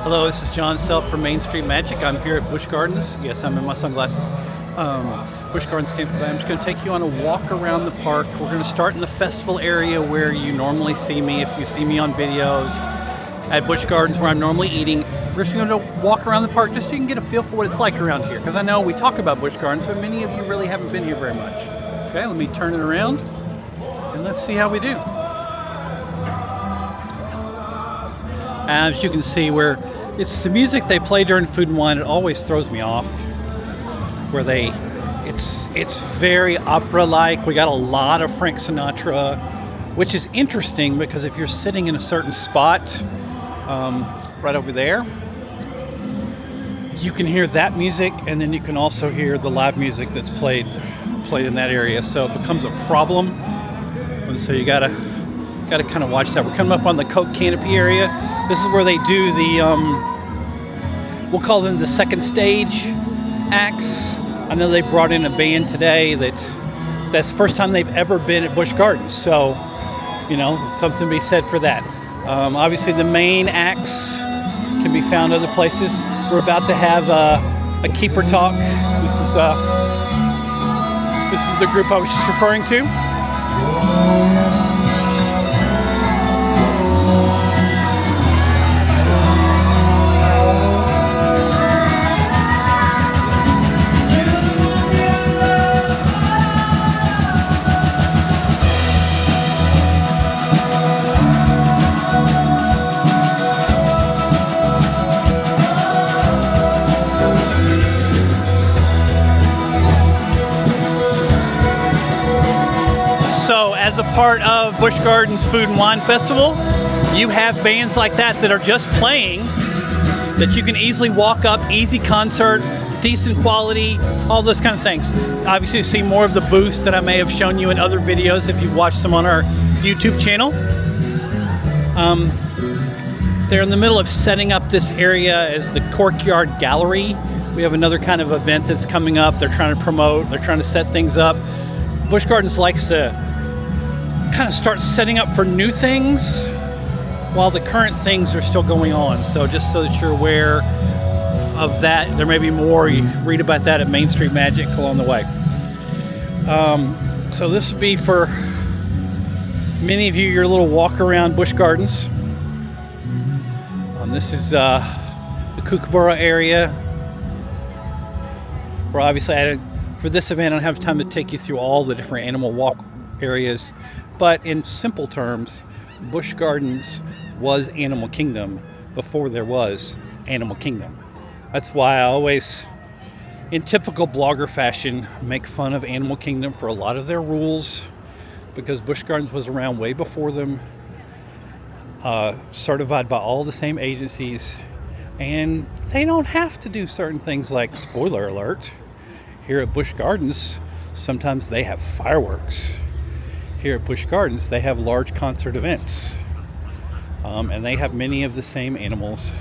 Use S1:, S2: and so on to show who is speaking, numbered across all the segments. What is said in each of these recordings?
S1: Hello, this is Jon Self from Main Street Magic. I'm here at Busch Gardens. Yes, I'm in my sunglasses. Busch Gardens Tampa Bay. I'm just going to take you on a walk around the park. We're going to start in the festival area where you normally see me. If you see me on videos at Busch Gardens where I'm normally eating, we're just going to walk around the park just so you can get a feel for what it's like around here. Because I know we talk about Busch Gardens, but many of you really haven't been here very much. Okay, let me turn it around and let's see how we do. As you can see, where it's the music they play during Food and Wine, it always throws me off. Where it's very opera-like. We got a lot of Frank Sinatra, which is interesting because if you're sitting in a certain spot, right over there, you can hear that music, and then you can also hear the live music that's played in that area. So it becomes a problem, and so you gotta kind of watch that. We're coming up on the Coke Canopy area. This is where they do the, we'll call them the second stage acts. I know they brought in a band today that's the first time they've ever been at Busch Gardens. So, you know, something to be said for that. Obviously the main acts can be found other places. We're about to have a keeper talk. This is the group I was just referring to. So as a part of Busch Gardens Food and Wine Festival, you have bands like that are just playing, that you can easily walk up, easy concert, decent quality, all those kind of things. Obviously you see more of the booths that I may have shown you in other videos if you've watched them on our YouTube channel. They're in the middle of setting up this area as the Courtyard Gallery. We have another kind of event that's coming up. They're trying to promote, they're trying to set things up. Busch Gardens likes to kind of start setting up for new things while the current things are still going on. So just so that you're aware of that, there may be more. You read about that at Main Street Magic along the way. So this would be for many of you your little walk around Busch Gardens. This is the Kookaburra area. Where obviously for this event I don't have time to take you through all the different animal walk areas. But in simple terms, Busch Gardens was Animal Kingdom before there was Animal Kingdom. That's why I always, in typical blogger fashion, make fun of Animal Kingdom for a lot of their rules, because Busch Gardens was around way before them, certified by all the same agencies, and they don't have to do certain things like, spoiler alert, here at Busch Gardens, sometimes they have fireworks. Here at Busch Gardens, they have large concert events. And they have many of the same animals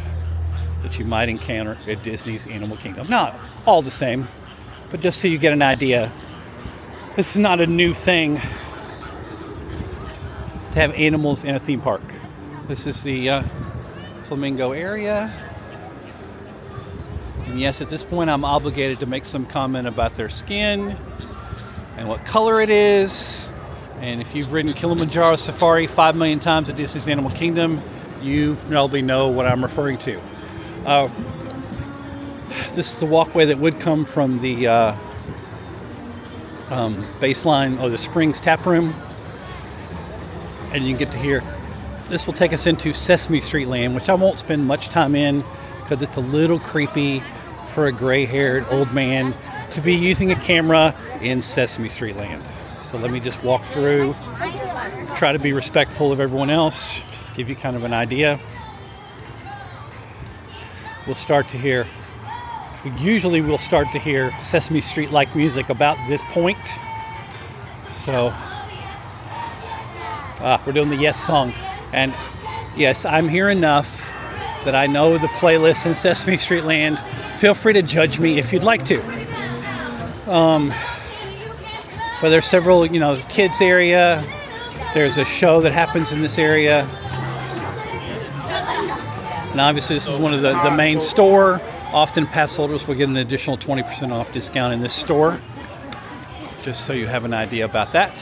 S1: that you might encounter at Disney's Animal Kingdom. Not all the same, but just so you get an idea. This is not a new thing to have animals in a theme park. This is the flamingo area. And yes, at this point I'm obligated to make some comment about their skin and what color it is. And if you've ridden Kilimanjaro Safari 5 million times at Disney's Animal Kingdom, you probably know what I'm referring to. This is the walkway that would come from the baseline or the Springs Tap Room. And you can get to here. This will take us into Sesame Street Land, which I won't spend much time in because it's a little creepy for a gray-haired old man to be using a camera in Sesame Street Land. So let me just walk through, try to be respectful of everyone else, just give you kind of an idea. We'll start to hear Sesame Street-like music about this point. So, we're doing the Yes song. And yes, I'm here enough that I know the playlist in Sesame Street Land. Feel free to judge me if you'd like to. But there's several, kids area. There's a show that happens in this area. And obviously this is one of the main store. Often pass holders will get an additional 20% off discount in this store. Just so you have an idea about that.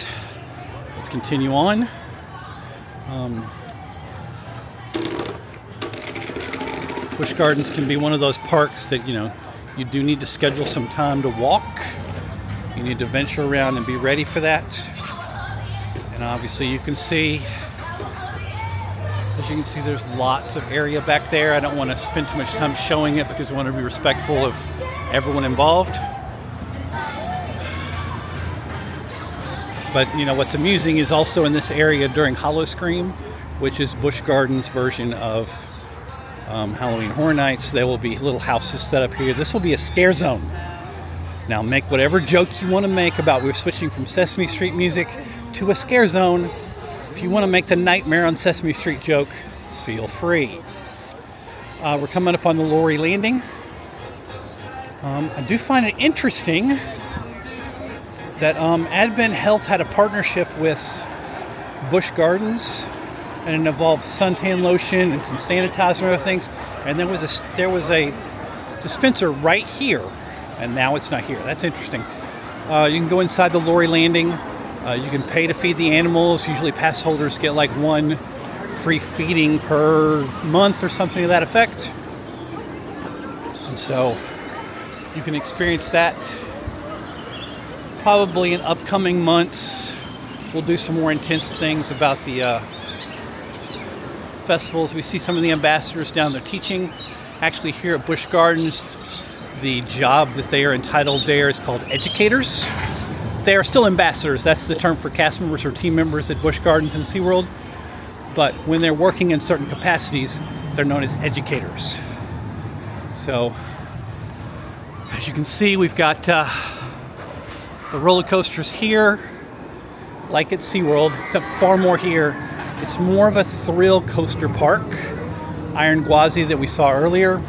S1: Let's continue on. Busch Gardens can be one of those parks that, you do need to schedule some time to walk. You need to venture around and be ready for that. And obviously you can see, there's lots of area back there. I don't want to spend too much time showing it because I want to be respectful of everyone involved. But what's amusing is also in this area during Howl-O-Scream, which is Busch Gardens' version of Halloween Horror Nights, there will be little houses set up here. This will be a scare zone. Now make whatever jokes you want to make about we're switching from Sesame Street music to a scare zone. If you want to make the Nightmare on Sesame Street joke, feel free. We're coming up on the Lorry Landing. I do find it interesting that Advent Health had a partnership with Busch Gardens, and it involved suntan lotion and some sanitizer and other things. And there was a dispenser right here, and now it's not here. That's interesting. You can go inside the Lorry Landing. You can pay to feed the animals. Usually pass holders get like one free feeding per month or something to that effect. And so you can experience that. Probably in upcoming months, we'll do some more intense things about the festivals. We see some of the ambassadors down there teaching. Actually, here at Busch Gardens, the job that they are entitled there is called educators. They are still ambassadors. That's the term for cast members or team members at Busch Gardens and SeaWorld. But when they're working in certain capacities, they're known as educators. So, as you can see, we've got the roller coasters here, like at SeaWorld, except far more here. It's more of a thrill coaster park. Iron Gwazi that we saw earlier.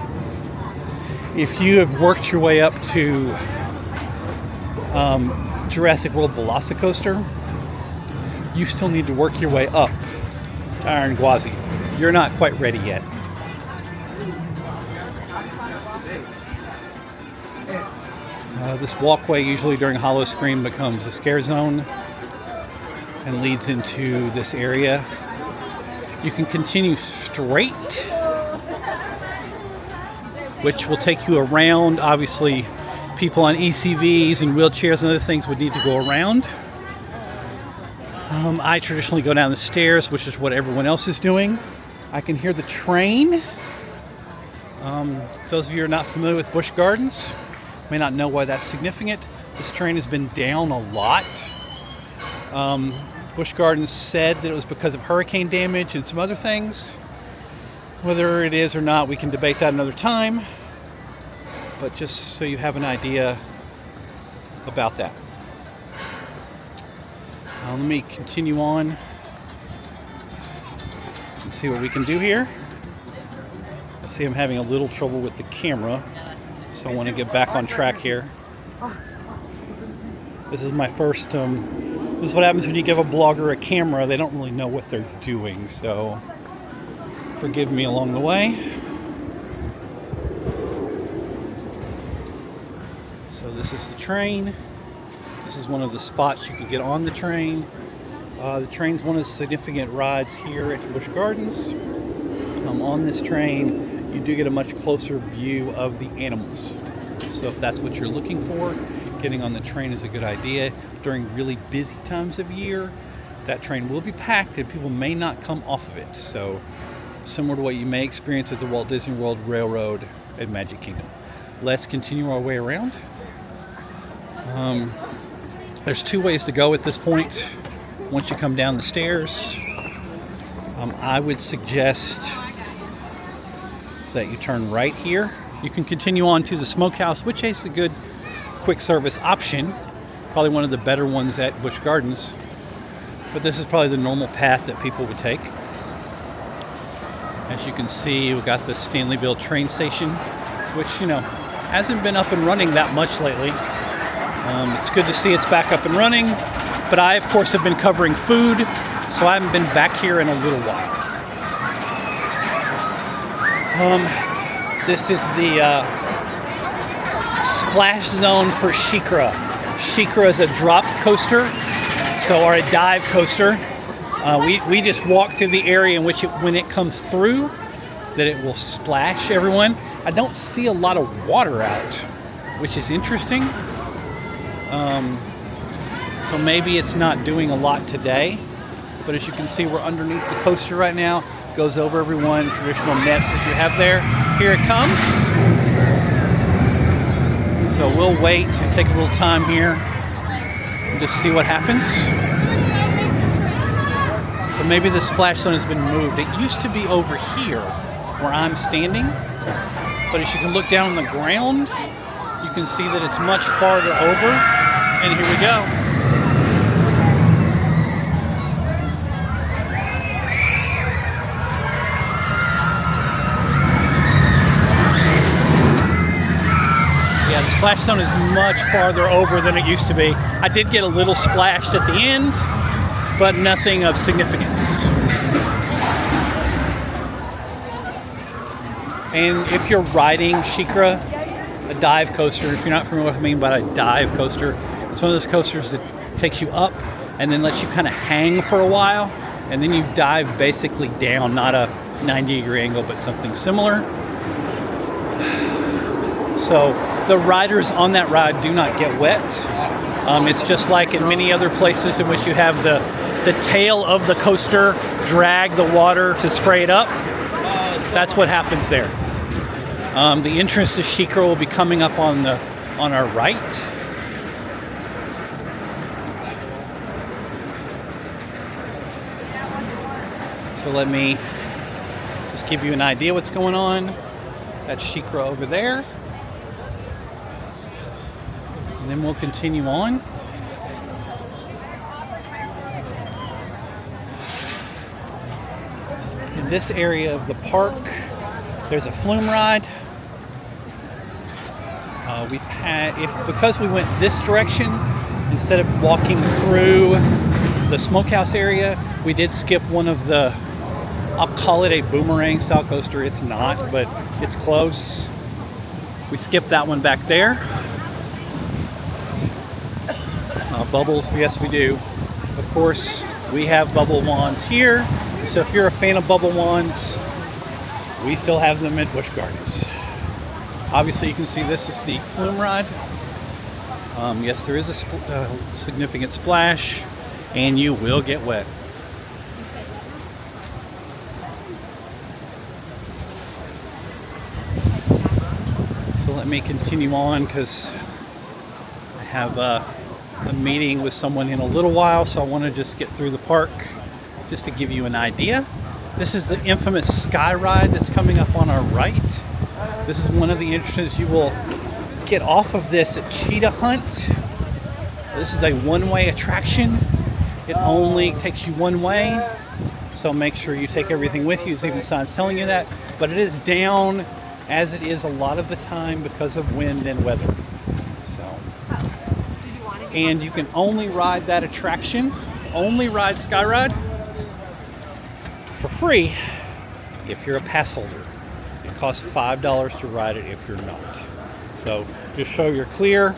S1: If you have worked your way up to Jurassic World Velocicoaster, you still need to work your way up to Iron Gwazi. You're not quite ready yet. This walkway usually during Howl-O-Scream becomes a scare zone and leads into this area. You can continue straight, which will take you around. Obviously, people on ECVs and wheelchairs and other things would need to go around. I traditionally go down the stairs, which is what everyone else is doing. I can hear the train. Those of you who are not familiar with Busch Gardens may not know why that's significant. This train has been down a lot. Busch Gardens said that it was because of hurricane damage and some other things. Whether it is or not, we can debate that another time. But just so you have an idea about that. Let me continue on and see what we can do here. I see I'm having a little trouble with the camera, so I want to get back on track here. This is my first, this is what happens when you give a blogger a camera. They don't really know what they're doing, so forgive me along the way. So this is the train. This is one of the spots you can get on the train. The train's one of the significant rides here at Busch Gardens. On this train, you do get a much closer view of the animals. So if that's what you're looking for, getting on the train is a good idea. During really busy times of year, that train will be packed and people may not come off of it. So similar to what you may experience at the Walt Disney World Railroad at Magic Kingdom. Let's continue our way around. There's two ways to go at this point. Once you come down the stairs, I would suggest that you turn right here. You can continue on to the smokehouse, which is a good quick service option. Probably one of the better ones at Busch Gardens. But this is probably the normal path that people would take. As you can see, we've got the Stanleyville train station, which, hasn't been up and running that much lately. It's good to see it's back up and running, but I, of course, have been covering food, so I haven't been back here in a little while. Um, this is the splash zone for Shikra. Shikra is a drop coaster, or a dive coaster. We just walk through the area in which when it comes through, that it will splash everyone. I don't see a lot of water out, which is interesting. So maybe it's not doing a lot today. But as you can see, we're underneath the coaster right now. Goes over everyone, traditional nets that you have there. Here it comes. So we'll wait and take a little time here and just see what happens. So maybe the splash zone has been moved. It used to be over here where I'm standing. But as you can look down on the ground, you can see that it's much farther over. And here we go. Yeah, the splash zone is much farther over than it used to be. I did get a little splashed at the end, but nothing of significance. And if you're riding Shikra, a dive coaster, if you're not familiar with what I mean by a dive coaster, it's one of those coasters that takes you up and then lets you kind of hang for a while, and then you dive basically down, not a 90-degree angle, but something similar. So the riders on that ride do not get wet. It's just like in many other places in which you have the tail of the coaster drag the water to spray it up. That's what happens there. The entrance to Shikra will be coming up on our right. So let me just give you an idea what's going on. That's Shikra over there. And then we'll continue on. In this area of the park, there's a flume ride. Because we went this direction, instead of walking through the smokehouse area, we did skip one of the, I'll call it a boomerang style coaster. It's not, but it's close. We skipped that one back there. Bubbles, yes we do. Of course, we have bubble wands here. So if you're a fan of bubble wands, we still have them at Busch Gardens. Obviously you can see this is the flume ride. Yes, there is a significant splash, and you will get wet. So let me continue on because I have a meeting with someone in a little while, so I want to just get through the park just to give you an idea. This is the infamous sky ride that's coming up on our right. This is one of the entrances. You will get off of this at Cheetah Hunt. This is a one-way attraction. It only takes you one way, so make sure you take everything with you. There's even signs telling you that, but it is down as it is a lot of the time because of wind and weather. And you can only ride that attraction, only ride Skyride, for free if you're a pass holder. It costs $5 to ride it if you're not. So just show you're clear.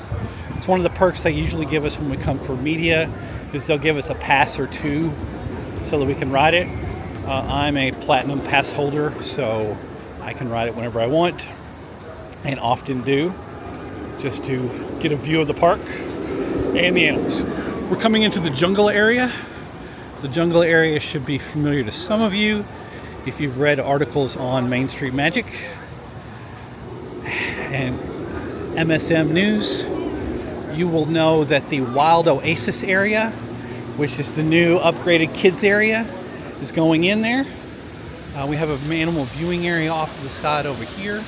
S1: It's one of the perks they usually give us when we come for media, is they'll give us a pass or two so that we can ride it. I'm a platinum pass holder, so I can ride it whenever I want, and often do, just to get a view of the park and the animals. We're coming into the jungle area. The jungle area should be familiar to some of you if you've read articles on Main Street Magic and MSM News. You will know that the Wild Oasis area, which is the new upgraded kids area, is going in there. We have an animal viewing area off to the side over here,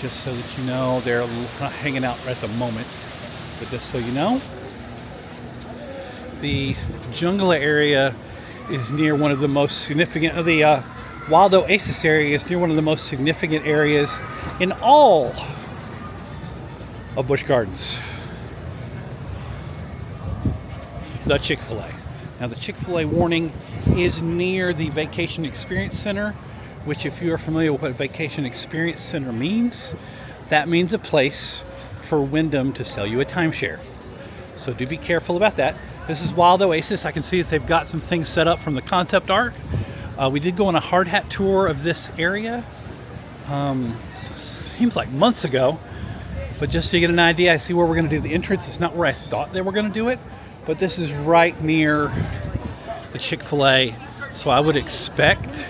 S1: just so that you know. They're not hanging out right at the moment, but just so you know. The jungle area is near one of the most significant, the Wild Oasis area is near one of the most significant areas in all of Busch Gardens. The Chick-fil-A. Now the Chick-fil-A warning is near the Vacation Experience Center, which if you are familiar with what a vacation experience center means, that means a place for Wyndham to sell you a timeshare. So do be careful about that. This is Wild Oasis. I can see that they've got some things set up from the concept art. We did go on a hard hat tour of this area. Seems like months ago, but just to get an idea, I see where we're going to do the entrance. It's not where I thought they were going to do it, but this is right near the Chick-fil-A. So I would expect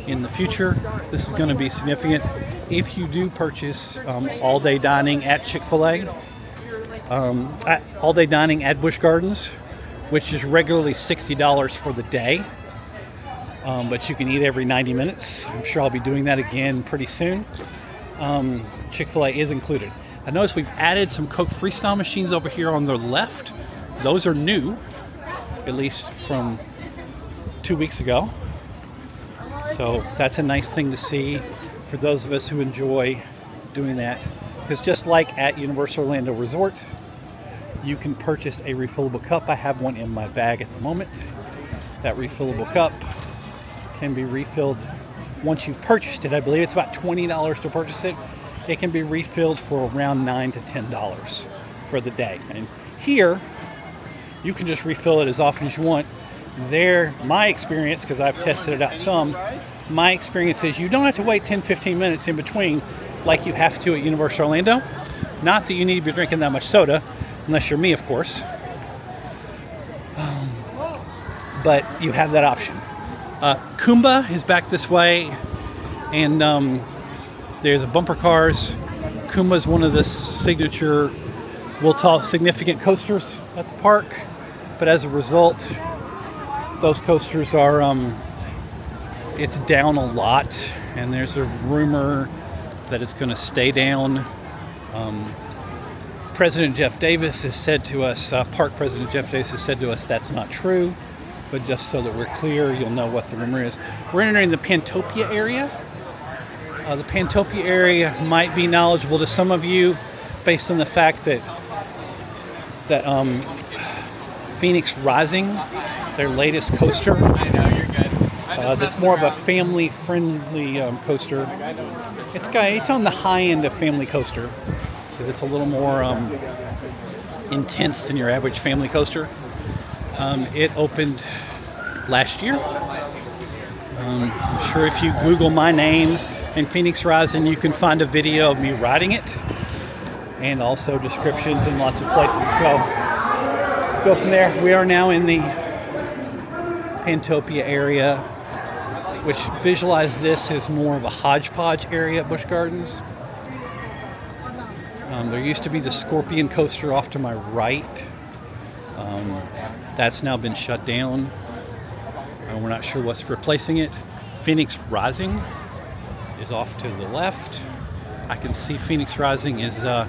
S1: in the future this is going to be significant. If you do purchase all-day dining at Chick-fil-A, all-day dining at Busch Gardens, which is regularly $60 for the day, but you can eat every 90 minutes. I'm sure I'll be doing that again pretty soon. Chick-fil-A is included. I noticed we've added some Coke Freestyle machines over here on the left. Those are new, at least from 2 weeks ago. So that's a nice thing to see for those of us who enjoy doing that. Because just like at Universal Orlando Resort, you can purchase a refillable cup. I have one in my bag at the moment. That refillable cup can be refilled once you've purchased it. I believe it's about $20 to purchase it. It can be refilled for around $9 to $10 for the day. And here, you can just refill it as often as you want. There, my experience, because I've tested it out some, my experience is you don't have to wait 10-15 minutes in between like you have to at Universal Orlando. Not that you need to be drinking that much soda, unless you're me, of course. But you have that option. Kumba is back this way, and there's a bumper cars. Kumba is one of the signature, we'll talk significant coasters at the park, but as a result, those coasters are, it's down a lot, and there's a rumor that it's going to stay down. President Jeff Davis has said to us, Park President Jeff Davis has said to us that's not true, but just so that we're clear, you'll know what the rumor is. We're entering the Pantopia area. The Pantopia area might be knowledgeable to some of you based on the fact that Phoenix Rising, their latest coaster, that's more of a family-friendly coaster. It's on the high end of family coaster. It's a little more intense than your average family coaster. It opened last year. I'm sure if you Google my name and Phoenix Rising, you can find a video of me riding it, and also descriptions in lots of places. So go from there. We are now in the Pantopia area, which visualize this as more of a hodgepodge area at Busch Gardens. There used to be the Scorpion coaster off to my right. That's now been shut down. We're not sure what's replacing it. Phoenix Rising is off to the left. I can see Phoenix Rising is a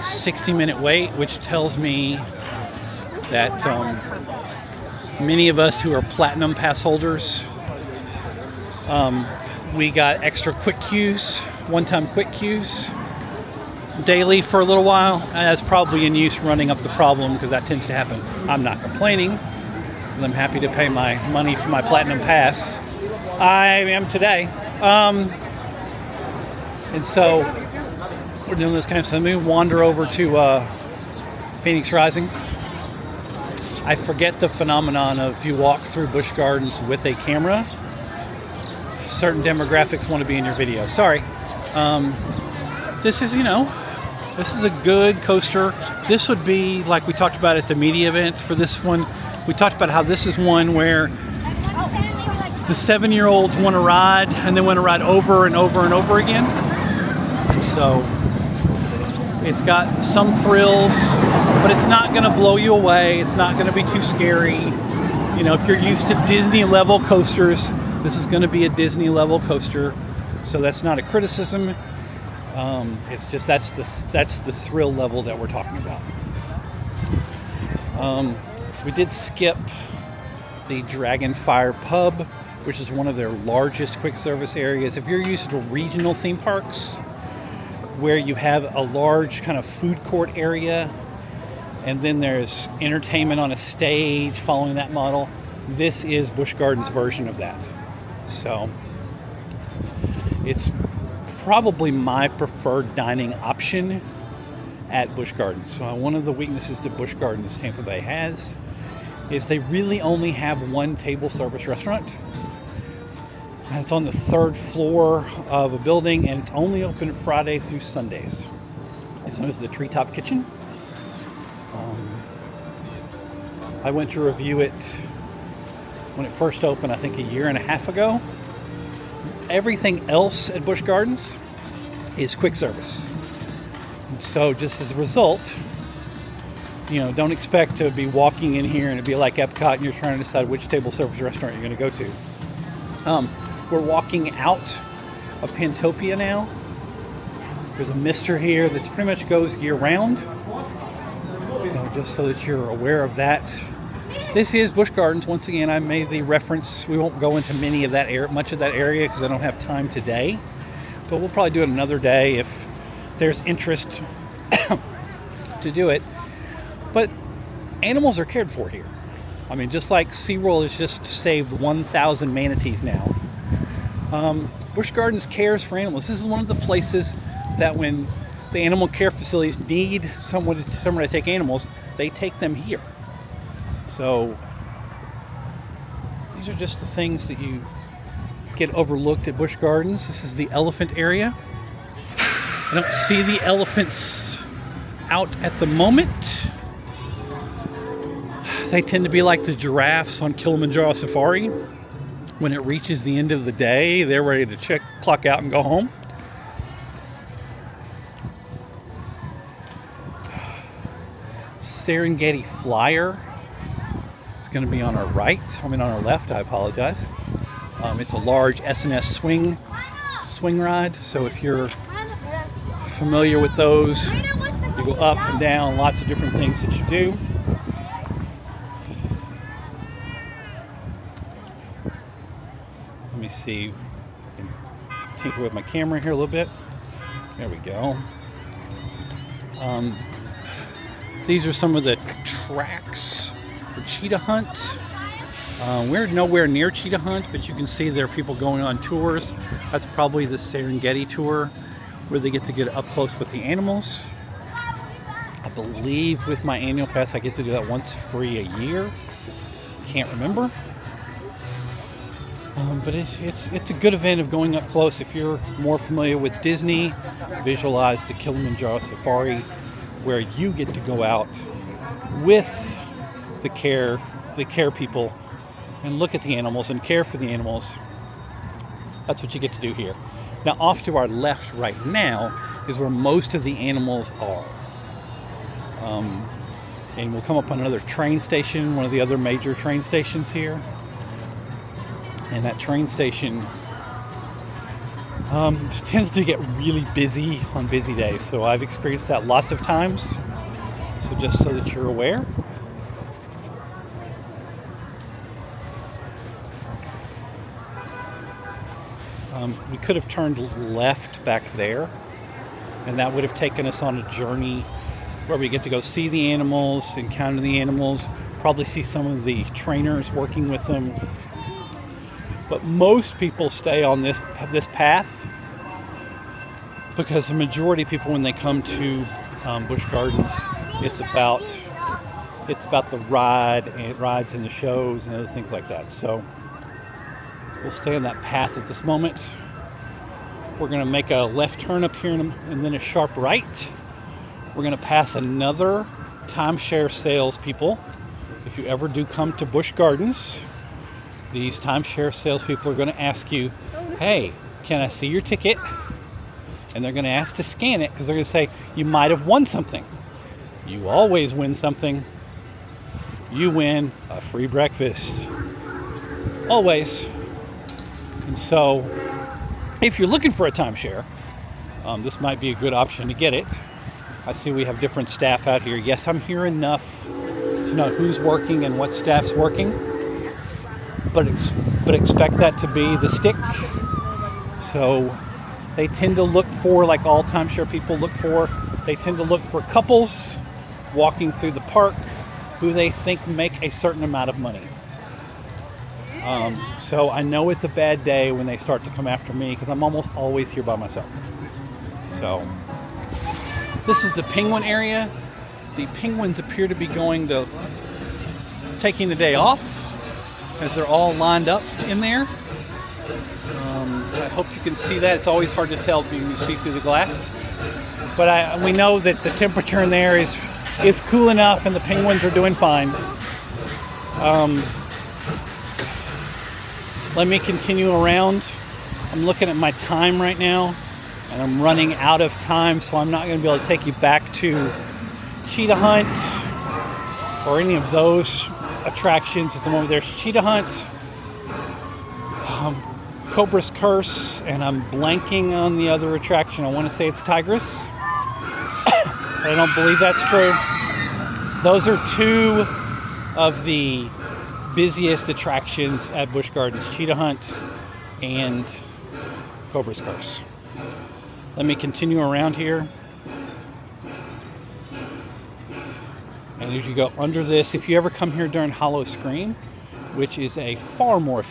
S1: 60-minute wait, which tells me that many of us who are Platinum Pass holders, we got extra quick queues, one-time quick queues daily for a little while. That's probably in use running up the problem, because that tends to happen. I'm not complaining, and I'm happy to pay my money for my Platinum Pass. I am today. And so we're doing this kind of stuff. Let me wander over to Phoenix Rising. I forget the phenomenon of you walk through Busch Gardens with a camera. Certain demographics want to be in your video. Sorry. This is, this is a good coaster. This would be like we talked about at the media event for this one. We talked about how this is one where the 7-year-olds want to ride, and they want to ride over and over and over again. And so it's got some thrills, but it's not going to blow you away. It's not going to be too scary. If you're used to Disney level coasters, this is going to be a Disney level coaster. So that's not a criticism. It's just that's the thrill level that we're talking about. We did skip the Dragonfire Pub, which is one of their largest quick service areas. If you're used to regional theme parks, where you have a large kind of food court area, and then there's entertainment on a stage following that model, this is Busch Gardens' version of that. So It's probably my preferred dining option at Busch Gardens. One of the weaknesses that Busch Gardens Tampa Bay has is they really only have one table service restaurant. And it's on the 3rd floor of a building, and it's only open Friday through Sundays. It's known as the Treetop Kitchen. I went to review it when it first opened, I think a year and a half ago. Everything else at Busch Gardens is quick service. And so just as a result, don't expect to be walking in here and it'd be like Epcot and you're trying to decide which table service restaurant you're going to go to. We're walking out of Pantopia now. There's a mister here that pretty much goes year round. Just so that you're aware of that. This is Busch Gardens. Once again, I made the reference. We won't go into much of that area because I don't have time today. But we'll probably do it another day if there's interest to do it. But animals are cared for here. I mean, just like SeaWorld has just saved 1,000 manatees now. Busch Gardens cares for animals. This is one of the places that when the animal care facilities need someone to take animals, they take them here. So these are just the things that you get overlooked at Busch Gardens. This is the elephant area. I don't see the elephants out at the moment. They tend to be like the giraffes on Kilimanjaro Safari. When it reaches the end of the day, they're ready to clock out and go home. Serengeti Flyer. It's going to be on our left, I apologize. It's a large S&S swing ride, so if you're familiar with those, you go up and down, lots of different things that you do. Let me see, I can tinker with my camera here a little bit. There we go. These are some of the tracks for cheetah hunt. We're nowhere near cheetah hunt, but you can see there are people going on tours. That's probably the Serengeti tour where they get to get up close with the animals. I believe with my annual pass I get to do that once free a year. Can't remember. But it's a good event of going up close. If you're more familiar with Disney, visualize the Kilimanjaro Safari, where you get to go out with the care people and look at the animals and care for the animals. That's what you get to do here. Now, off to our left right now is where most of the animals are. And we'll come up on another train station, one of the other major train stations here. And that train station tends to get really busy on busy days. So I've experienced that lots of times. So just so that you're aware. We could have turned left back there, and that would have taken us on a journey where we get to go see the animals, encounter the animals, probably see some of the trainers working with them. But most people stay on this path because the majority of people, when they come to Busch Gardens, it's about the rides and the shows and other things like that. So we'll stay on that path at this moment. We're going to make a left turn up here and then a sharp right. We're going to pass another timeshare salespeople. If you ever do come to Busch Gardens, these timeshare salespeople are going to ask you, hey, can I see your ticket? And they're going to ask to scan it because they're going to say, you might have won something. You always win something. You win a free breakfast. Always. And so, if you're looking for a timeshare, this might be a good option to get it. I see we have different staff out here. Yes, I'm here enough to know who's working and what staff's working. But expect that to be the stick. So they tend to look for, like all timeshare people look for, they tend to look for couples walking through the park who they think make a certain amount of money. So I know it's a bad day when they start to come after me because I'm almost always here by myself. So this is the penguin area. The penguins appear to be taking the day off as they're all lined up in there. I hope you can see that. It's always hard to tell if you can see through the glass. But we know that the temperature in there is cool enough and the penguins are doing fine. Let me continue around. I'm looking at my time right now and I'm running out of time, so I'm not going to be able to take you back to Cheetah Hunt or any of those attractions at the moment. There's Cheetah Hunt, Cobra's Curse, and I'm blanking on the other attraction. I want to say it's Tigress, but I don't believe that's true. Those are two of the busiest attractions at Busch Gardens: Cheetah Hunt and Cobra's Curse. Let me continue around here. And as you go under this, if you ever come here during Hollow Scream, which is a far more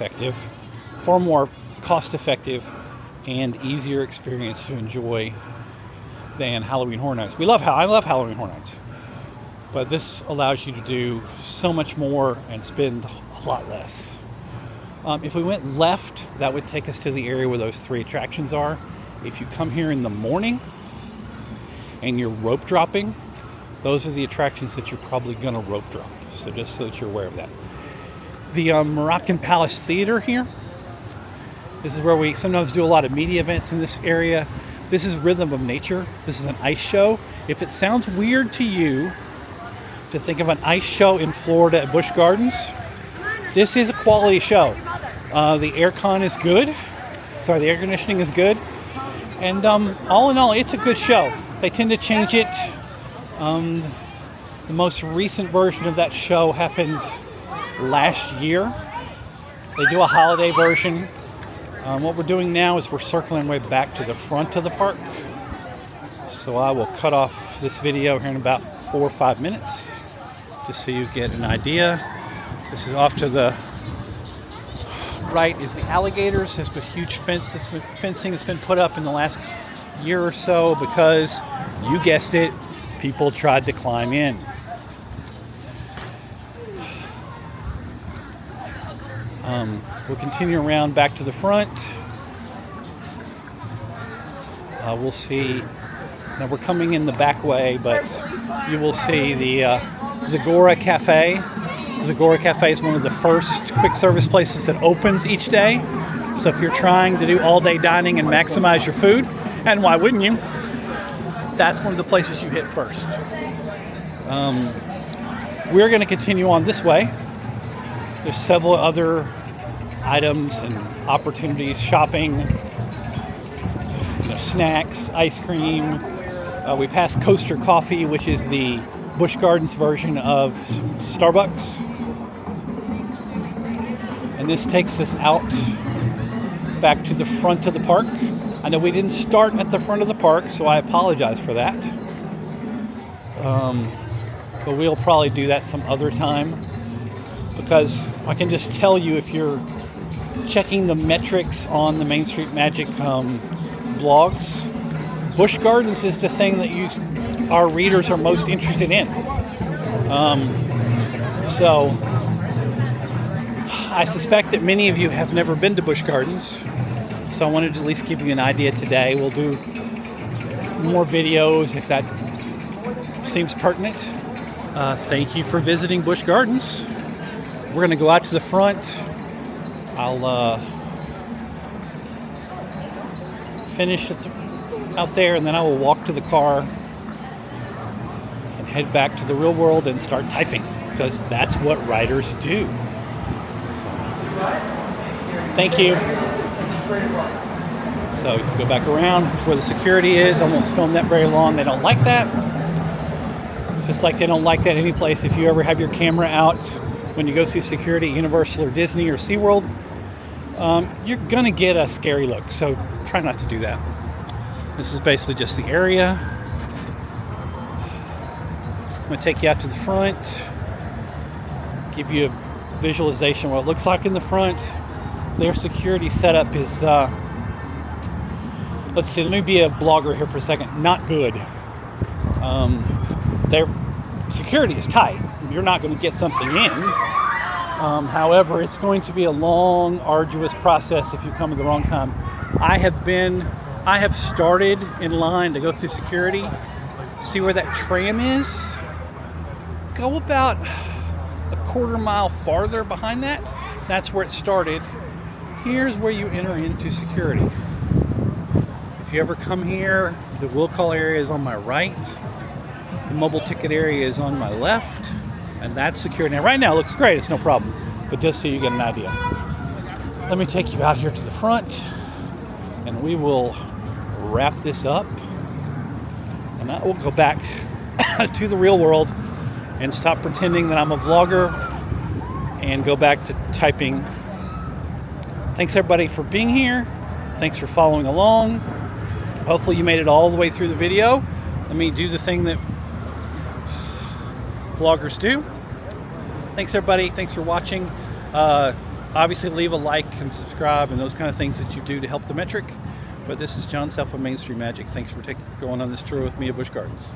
S1: cost-effective, and easier experience to enjoy than Halloween Horror Nights. I love Halloween Horror Nights, but this allows you to do so much more and spend a lot less. If we went left, that would take us to the area where those three attractions are. If you come here in the morning and you're rope dropping, those are the attractions that you're probably going to rope drop. So just so that you're aware of that. The Moroccan Palace Theater here. This is where we sometimes do a lot of media events in this area. This is Rhythm of Nature. This is an ice show. If it sounds weird to you to think of an ice show in Florida at Busch Gardens, this is a quality show. The aircon is good. The air conditioning is good. And all in all, it's a good show. They tend to change it. The most recent version of that show happened last year. They do a holiday version. What we're doing now is we're circling way back to the front of the park. So I will cut off this video here in about 4 or 5 minutes, just so you get an idea. This is off to the right is the alligators. There's a huge fencing that's been put up in the last year or so because, you guessed it, people tried to climb in. We'll continue around back to the front. We'll see. Now we're coming in the back way, but you will see the Zagora Cafe. Zagora Cafe is one of the first quick service places that opens each day. So if you're trying to do all-day dining and maximize your food, and why wouldn't you, that's one of the places you hit first. We're going to continue on this way. There's several other items and opportunities, shopping, snacks, ice cream. We passed Coaster Coffee, which is the Busch Gardens version of Starbucks. And this takes us out back to the front of the park. I know we didn't start at the front of the park, so I apologize for that. But we'll probably do that some other time, because I can just tell you, if you're checking the metrics on the Main Street Magic blogs, Busch Gardens is the thing that our readers are most interested in. So I suspect that many of you have never been to Busch Gardens, so I wanted to at least give you an idea today. We'll do more videos if that seems pertinent. Thank you for visiting Busch Gardens. We're going to go out to the front. I'll finish out there, and then I will walk to the car and head back to the real world and start typing, because that's what writers do. So, thank you. So you can go back around to where the security is. I won't film that very long. They don't like that. Just like they don't like that any place. If you ever have your camera out when you go see security at Universal or Disney or SeaWorld, you're going to get a scary look. So try not to do that. This is basically just the area. I'm going to take you out to the front, give you visualization what it looks like in the front. Their security setup is, let's see, let me be a blogger here for a second. Not good. Their security is tight. You're not going to get something in. However, it's going to be a long, arduous process if you come at the wrong time. I have started in line to go through security. See where that tram is? Go about a quarter mile farther behind that. That's where it started. Here's where you enter into security. If you ever come here, the will call area is on my right. The mobile ticket area is on my left. And that's security. Now, right now it looks great. It's no problem. But just so you get an idea. Let me take you out here to the front. And we will wrap this up. And I will go back to the real world and stop pretending that I'm a vlogger and go back to typing. Thanks everybody for being here. Thanks for following along. Hopefully you made it all the way through the video. Let me do the thing that vloggers do. Thanks everybody. Thanks for watching. Obviously leave a like and subscribe and those kind of things that you do to help the metric. But this is Jon Self of Main Street Magic. Thanks for going on this tour with me at Busch Gardens.